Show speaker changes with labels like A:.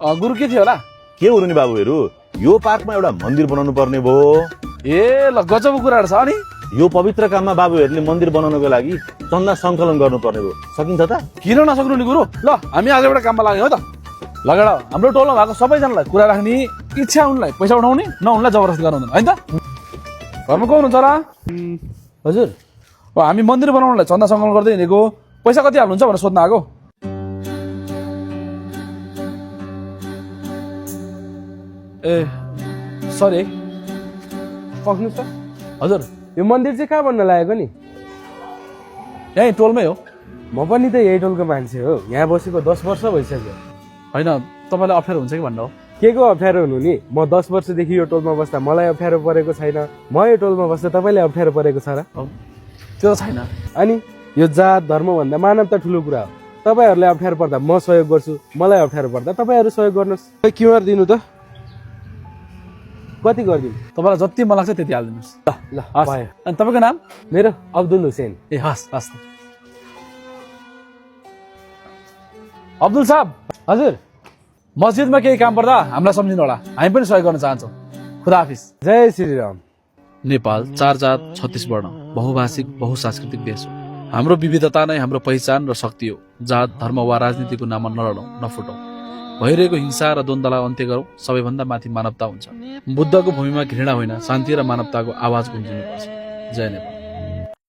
A: गुरु के थियो होला?
B: के हुनु नि बाबुहरू, यो पार्कमा एउटा मन्दिर बनाउनु पर्ने भयो।
A: ए ल गजबको कुराहरु छ अनि
B: यो पवित्र काममा बाबुहरूले मन्दिर बनाउनको लागि चन्दा सङ्कलन गर्नुपर्ने भयो। सकिन्छ त?
A: किन नसक्नु नि गुरु? ल हामी आज एउटा काममा लाग्यौँ है त। लगेर हाम्रो टोलमा भएको सबैजनालाई कुरा राख्ने इच्छा उनलाई पैसा उठाउने न उनलाई जबरजस्ती गराउँदैन हैन त? घरमा को हुनुहुन्छ र? हजुर हामी मन्दिर बनाउनलाई चन्दा सङ्कलन गर्दै हिँडेको, पैसा कति हाल्नुहुन्छ भनेर सोध्न आएको। ए सरी
C: सक्नुहोस् त।
A: हजुर
C: यो मन्दिर चाहिँ कहाँ बन्न लागेको नि?
A: यहीँ टोलमै हो।
C: म पनि त यही टोलको मान्छे हो, यहाँ बसेको 10 वर्ष भइसक्यो।
A: होइन तपाईँलाई अप्ठ्यारो हुन्छ कि भन्नु हो?
C: के को अप्ठ्यारो हुनु नि? म 10 वर्षदेखि यो टोलमा बस्दा मलाई अप्ठ्यारो परेको छैन, म यो टोलमा बस्दा तपाईँलाई अप्ठ्यारो परेको छ र?
A: त्यो त छैन।
C: अनि यो जात धर्म भन्दा मानवता ठुलो कुरा हो। तपाईँहरूलाई अप्ठ्यारो पर्दा म सहयोग गर्छु, मलाई अप्ठ्यारो पर्दा तपाईँहरू सहयोग गर्नुहोस्। क्युआर दिनु त? कति गरिदिनु?
A: तपाईँलाई जति मन लाग्छ त्यति हालिदिनुहोस्।
C: ल
A: हस्।
C: भयो।
A: अनि तपाईँको नाम?
C: मेरो अब्दुल हुसेन।
A: ए हस् हस्। अब्दुल साहब,
C: हजुर।
A: मस्जिदमा केही काम पर्दा हामीलाई सम्झिनु होला, हामी पनि सहयोग गर्न चाहन्छौँ। खुदा हाफिज।
C: जय श्रीराम।
A: नेपाल 4 जात 36 वर्ण बहुभाषिक बहुसांस्कृतिक देश हो। हाम्रो विविधता नै हाम्रो पहिचान र शक्ति हो। जात धर्म वा राजनीतिको नाममा नलडौँ नफुटौँ। भइरहेको हिंसा र द्वन्द्वलाई अन्त्य गरौँ। सबैभन्दा माथि मानवता हुन्छ। बुद्धको भूमिमा घृणा होइन, शान्ति र मानवताको आवाज गुन्जिनुपर्छ। जय नेपाल।